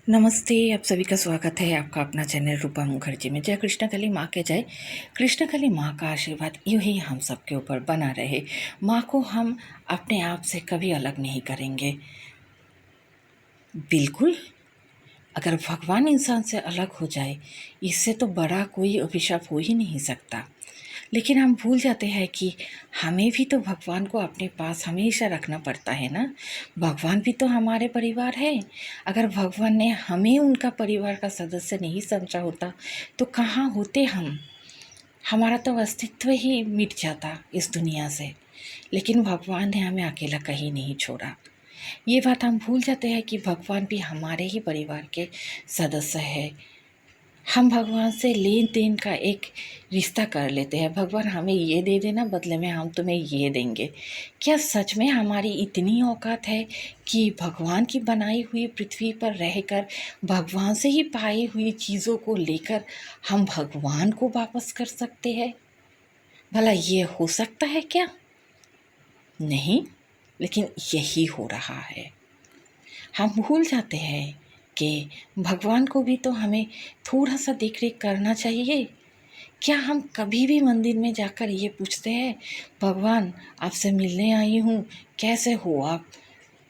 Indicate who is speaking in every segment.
Speaker 1: नमस्ते, आप सभी का स्वागत है आपका अपना चैनल रूपा मुखर्जी में। जय कृष्ण काली माँ के जय। कृष्ण काली माँ का आशीर्वाद यूं ही हम सबके ऊपर बना रहे। माँ को हम अपने आप से कभी अलग नहीं करेंगे, बिल्कुल। अगर भगवान इंसान से अलग हो जाए, इससे तो बड़ा कोई अभिशाप हो ही नहीं सकता। लेकिन हम भूल जाते हैं कि हमें भी तो भगवान को अपने पास हमेशा रखना पड़ता है ना। भगवान भी तो हमारे परिवार है। अगर भगवान ने हमें उनका परिवार का सदस्य नहीं समझा होता तो कहाँ होते हम। हमारा तो अस्तित्व ही मिट जाता इस दुनिया से। लेकिन भगवान ने हमें अकेला कहीं नहीं छोड़ा। ये बात हम भूल जाते हैं कि भगवान भी हमारे ही परिवार के सदस्य है। हम भगवान से लेन देन का एक रिश्ता कर लेते हैं। भगवान हमें ये दे देना, बदले में हम तुम्हें ये देंगे। क्या सच में हमारी इतनी औकात है कि भगवान की बनाई हुई पृथ्वी पर रहकर भगवान से ही पाई हुई चीज़ों को लेकर हम भगवान को वापस कर सकते हैं? भला ये हो सकता है क्या? नहीं, लेकिन यही हो रहा है। हम भूल जाते हैं कि भगवान को भी तो हमें थोड़ा सा देख रेख करना चाहिए। क्या हम कभी भी मंदिर में जाकर ये पूछते हैं, भगवान आपसे मिलने आई हूँ, कैसे हो आप,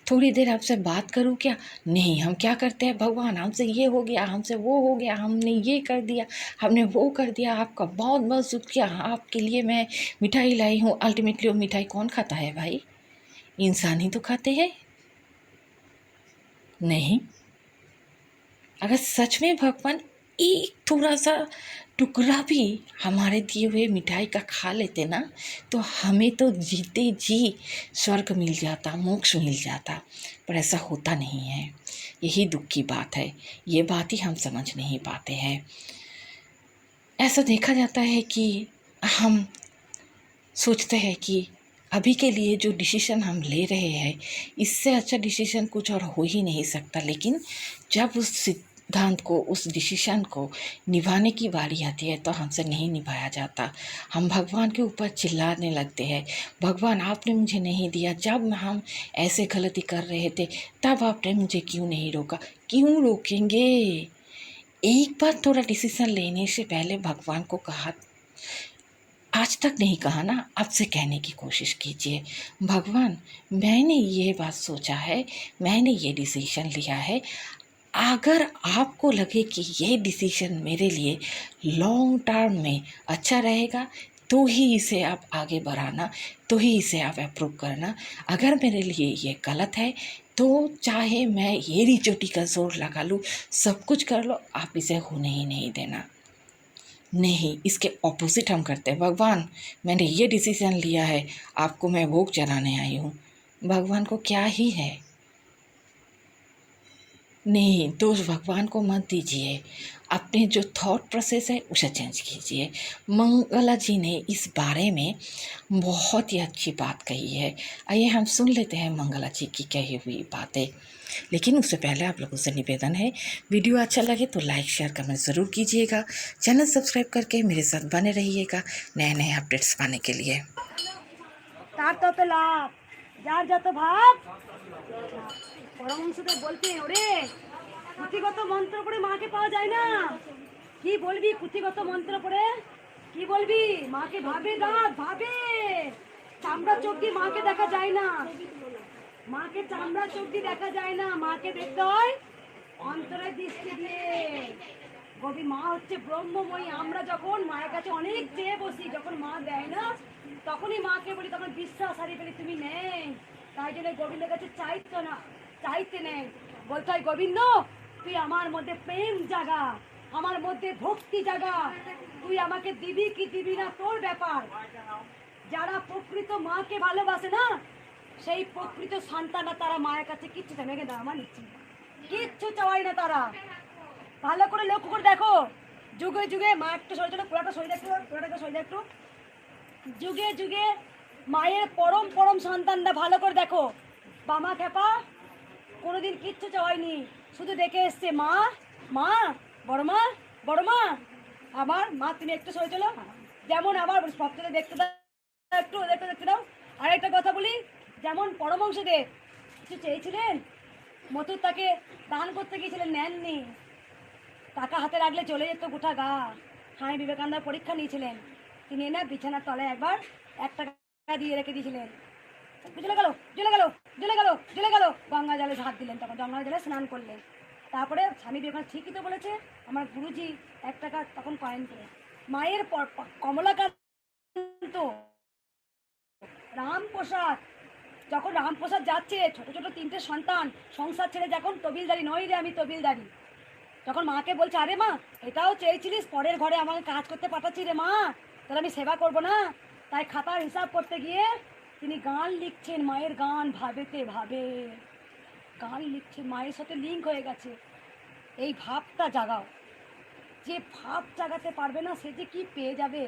Speaker 1: थोड़ी देर आपसे बात करूँ क्या? नहीं, हम क्या करते हैं, भगवान हमसे ये हो गया, हमसे वो हो गया, हमने ये कर दिया, हमने वो कर दिया, आपका बहुत बहुत शुक्रिया, आपके लिए मैं मिठाई लाई हूँ। अल्टीमेटली वो मिठाई कौन खाता है भाई? इंसान ही तो खाते हैं। नहीं, अगर सच में भगवान एक थोड़ा सा टुकड़ा भी हमारे दिए हुए मिठाई का खा लेते ना, तो हमें तो जीते जी स्वर्ग मिल जाता, मोक्ष मिल जाता। पर ऐसा होता नहीं है। यही दुख की बात है। ये बात ही हम समझ नहीं पाते हैं। ऐसा देखा जाता है कि हम सोचते हैं कि अभी के लिए जो डिसीज़न हम ले रहे हैं, इससे अच्छा डिसीज़न कुछ और हो ही नहीं सकता। लेकिन जब उस सिद्धांत को, उस डिसीज़न को निभाने की बारी आती है तो हमसे नहीं निभाया जाता। हम भगवान के ऊपर चिल्लाने लगते हैं, भगवान आपने मुझे नहीं दिया, जब हम ऐसे गलती कर रहे थे तब आपने मुझे क्यों नहीं रोका? क्यों रोकेंगे? एक बार थोड़ा डिसीज़न लेने से पहले भगवान को कहा, आज तक नहीं कहा ना, अब से कहने की कोशिश कीजिए, भगवान मैंने ये बात सोचा है, मैंने ये डिसीजन लिया है। अगर आपको लगे कि ये डिसीजन मेरे लिए लॉन्ग टर्म में अच्छा रहेगा तो ही इसे आप आगे बढ़ाना, तो ही इसे आप अप्रूव करना। अगर मेरे लिए ये गलत है तो चाहे मैं ये चोटी का जोर लगा लूँ, सब कुछ कर लो, आप इसे होने ही नहीं देना। नहीं, इसके ऑपोजिट हम करते हैं, भगवान मैंने ये डिसीज़न लिया है, आपको मैं भोग चढ़ाने आई हूँ। भगवान को क्या ही है। नहीं, दोष भगवान को मत दीजिए। अपने जो थॉट प्रोसेस है उसे चेंज कीजिए। मंगला जी ने इस बारे में बहुत ही अच्छी बात कही है। आइए हम सुन लेते हैं मंगला जी की कही हुई बातें। लेकिन उससे पहले आप लोगों से निवेदन है, वीडियो अच्छा लगे तो लाइक शेयर कमेंट ज़रूर कीजिएगा। चैनल सब्सक्राइब करके मेरे साथ बने रहिएगा नए नए अपडेट्स पाने के लिए।
Speaker 2: তার তত লাভ, যার যত ভাব। পরমহংসদেব বলতেন, ওরে পুঁথিগত মন্ত্র করে মাকে পাওয়া যায় না। কি বলবি পুঁথিগত মন্ত্র করে? কি বলবি? মাকে ভাবে দাঁত ভাবে, চামড়া চোখ দিয়ে মাকে দেখা যায় না। মাকে চামড়া চোখ দিয়ে দেখা যায় না, মাকে দেখতে হয় অন্তরের দৃষ্টি দিয়ে। গবি মা হচ্ছে ব্রহ্মময়ী। আমরা যখন মায়ের কাছে অনেক চেয়ে বসি, যখন মা দেয় না তখনই মাকে বলি, তখন বিশ্বাস হারিয়ে ফেলি তুমি নেই। তাই জন্য গোবিন্দের কাছে চাইতো না, চাইতে নেই, বলতে হয় গোবিন্দ তুই আমার মধ্যে প্রেম জাগা, আমার মধ্যে ভক্তি জাগা, তুই আমাকে দিবি কি দিবি না তোর ব্যাপার। যারা প্রকৃত মাকে ভালোবাসে না, সেই প্রকৃত সন্তানরা তারা মায়ের কাছে কিচ্ছু চায় না। আমার নিচ্ছি কিচ্ছু চাওয়াই না তারা। ভালো করে লক্ষ্য করে দেখো, যুগে যুগে মা একটু সরে চলো, পুরাটা সরে দেখো, পুরাটা সরে দেখো, যুগে যুগে মায়ের পরম পরম সন্তানরা ভালো করে দেখো, বামা খেপা কোনোদিন কিচ্ছু চাওয়ায়নি, শুধু ডেকে এসছে মা মা, বড় মা বড় মা। আমার মা তুমি একটু সরে চলো, যেমন আবার ভক্তদের দেখতে দাও, একটু ওদেরকে দেখতে দাও। আর একটা কথা বলি, যেমন পরমহংসদেব কিছু চেয়েছিলেন, মথুর তাকে দান করতে গিয়েছিলেন, নেননি। টাকা হাতে রাখলে চলে যেত গোটা গা। স্বামী বিবেকানন্দ পরীক্ষা নিয়েছিলেন, তিনি এনে বিছানার তলায় একবার 1 টাকা দিয়ে রেখে দিয়েছিলেন। জ্বলে গেল, জ্বলে গেল, জ্বলে গেল, জ্বলে গেল, গঙ্গা জলে ঝাঁপ দিলেন, তখন গঙ্গা জলে স্নান করলেন। তারপরে স্বামী বিবেকানন্দ ঠিকই তো বলেছে, আমার গুরুজি 1 টাকা তখন কয়েন করে। মায়ের কমলাকান্ত রামপ্রসাদ, যখন রামপ্রসাদ যাচ্ছে, ছোট ছোট 3টে সন্তান, সংসার ছেড়ে যখন তবিলদারি, নই রে আমি তবিলদারি, যখন মাকে বলছে, আরে মা এটাও চেয়েছিলিস, পরের ঘরে আমাকে কাজ করতে পাঠাচ্ছি রে মা, তাহলে আমি সেবা করব না? তাই খাতার হিসাব করতে গিয়ে তিনি গান লিখছেন, মায়ের গান, ভাবেতে ভাবে গান লিখছেন, মায়ের সাথে লিঙ্ক হয়ে গেছে। এই ভাবটা জাগাও, যে ভাব জাগাতে পারবে না সে যে কি পেয়ে যাবে।